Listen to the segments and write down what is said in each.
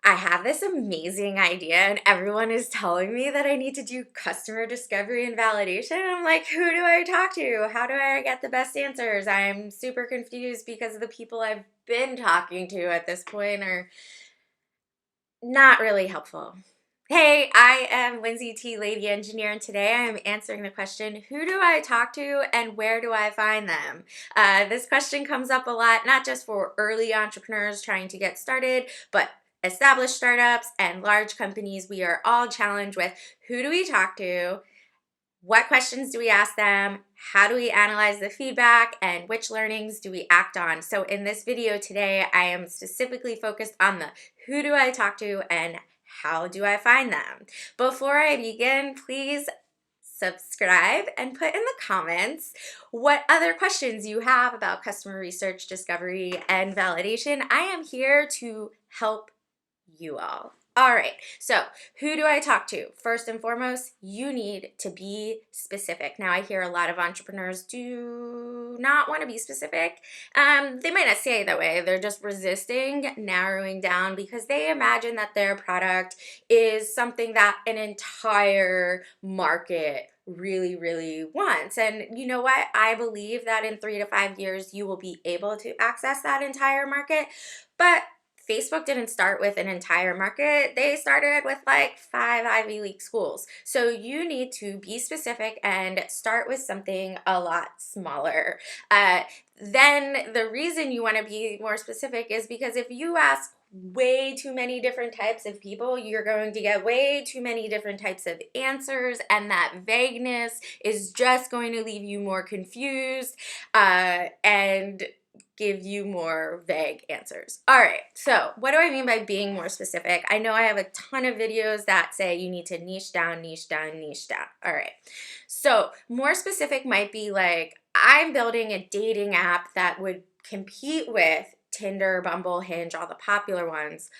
I have this amazing idea, and everyone is telling me that I need to do customer discovery and validation. I'm like, who do I talk to? How do I get the best answers? I'm super confused because the people I've been talking to at this point are not really helpful. Hey, I am Lindsay T. Lady Engineer, and today I am answering the question, who do I talk to and where do I find them? This question comes up a lot, not just for early entrepreneurs trying to get started, but established startups and large companies. We are all challenged with who do we talk to? What questions do we ask them? How do we analyze the feedback? And which learnings do we act on? So in this video today, I am specifically focused on the who do I talk to and how do I find them? Before I begin, please subscribe and put in the comments what other questions you have about customer research, discovery, and validation. I am here to help you all. All right, so who do I talk to? First and foremost, you need to be specific. Now, I hear a lot of entrepreneurs do not want to be specific. They might not say it that way. They're just resisting narrowing down because they imagine that their product is something that an entire market really wants. And you know what? I believe that in 3 to 5 years, you will be able to access that entire market. But Facebook didn't start with an entire market. They started with like 5 Ivy League schools. So you need to be specific and start with something a lot smaller. Then the reason you want to be more specific is because if you ask way too many different types of people, you're going to get way too many different types of answers, and that vagueness is just going to leave you more confused and give you more vague answers. All right, so what do I mean by being more specific? I know I have a ton of videos that say you need to niche down, niche down, niche down. All right, so more specific might be like, I'm building a dating app that would compete with Tinder, Bumble, Hinge, all the popular ones,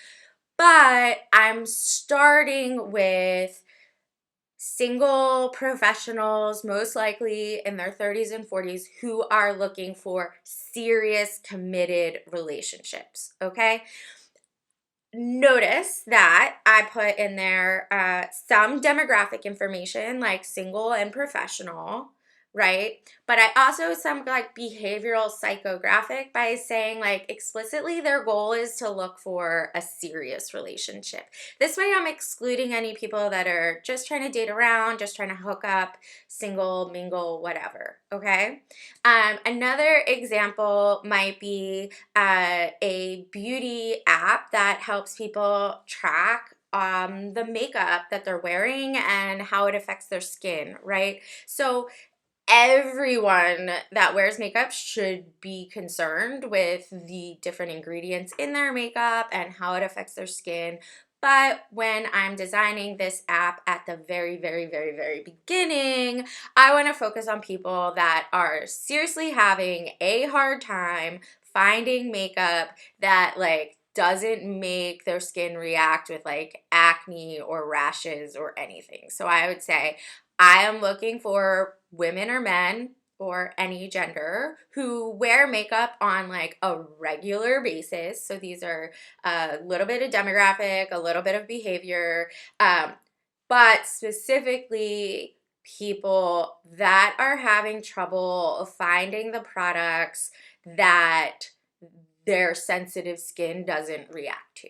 but I'm starting with single professionals, most likely in their 30s and 40s, who are looking for serious, committed relationships. Okay. Notice that I put in there some demographic information like single and professional, right? But I also some like behavioral psychographic by saying like explicitly their goal is to look for a serious relationship. This way I'm excluding any people that are just trying to date around, just trying to hook up, single, mingle, whatever, okay? Another example might be a beauty app that helps people track the makeup that they're wearing and how it affects their skin, right? So everyone that wears makeup should be concerned with the different ingredients in their makeup and how it affects their skin. But when I'm designing this app at the very beginning, I want to focus on people that are seriously having a hard time finding makeup that like doesn't make their skin react with like acne or rashes or anything. So I would say I am looking for women or men or any gender who wear makeup on like a regular basis. So these are a little bit of demographic, a little bit of behavior, but specifically people that are having trouble finding the products that their sensitive skin doesn't react to.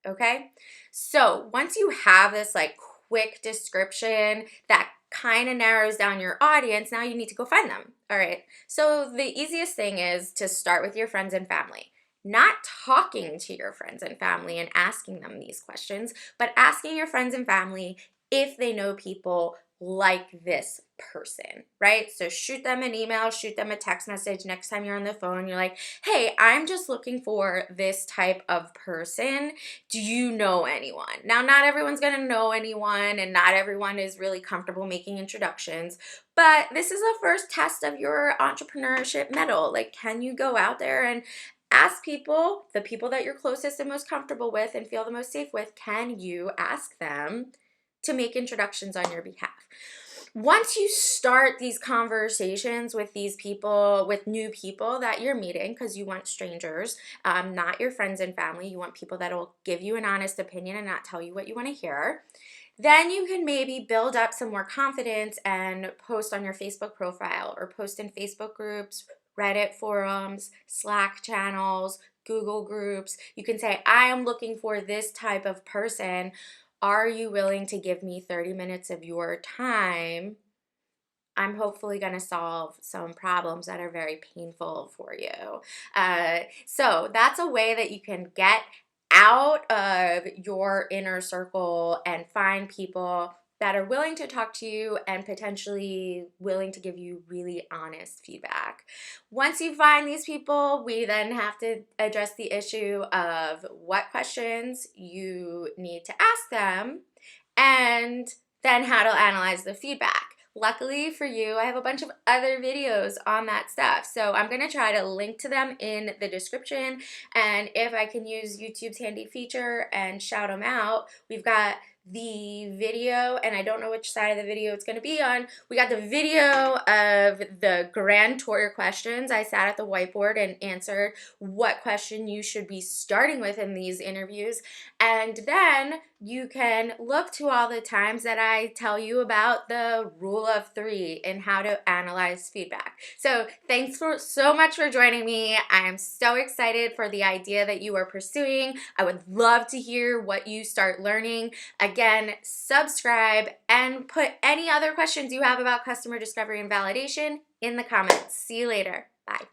Okay? So once you have this like quick description that kind of narrows down your audience, now you need to go find them. All right. So the easiest thing is to start with your friends and family. Not talking to your friends and family and asking them these questions, but asking your friends and family if they know people like this person, right? So shoot them an email, shoot them a text message next time you're on the phone. You're like, hey, I'm just looking for this type of person. Do you know anyone? Now, not everyone's going to know anyone, and not everyone is really comfortable making introductions, but this is a first test of your entrepreneurship mettle. Like, can you go out there and ask people, the people that you're closest and most comfortable with and feel the most safe with, can you ask them to make introductions on your behalf? once you start these conversations with these people, with new people that you're meeting, because you want strangers, not your friends and family, you want people that will give you an honest opinion and not tell you what you want to hear. Then you can maybe build up some more confidence and post on your Facebook profile or post in Facebook groups, Reddit forums, Slack channels, Google groups. You can say, I am looking for this type of person. Are you willing to give me 30 minutes of your time? I'm hopefully going to solve some problems that are very painful for you. So that's a way that you can get out of your inner circle and find people that are willing to talk to you and potentially willing to give you really honest feedback. Once you find these people, we then have to address the issue of what questions you need to ask them and then how to analyze the feedback. Luckily for you, I have a bunch of other videos on that stuff. So I'm going to try to link to them in the description. And if I can use YouTube's handy feature and shout them out, we've got the video, and I don't know which side of the video it's going to be on. We got the video of the grand tour questions. I sat at the whiteboard and answered what question you should be starting with in these interviews. And then you can look to all the times that I tell you about the rule of three and how to analyze feedback. So thanks so much for joining me. I am so excited for the idea that you are pursuing. I would love to hear what you start learning. Again, subscribe and put any other questions you have about customer discovery and validation in the comments. See you later. Bye.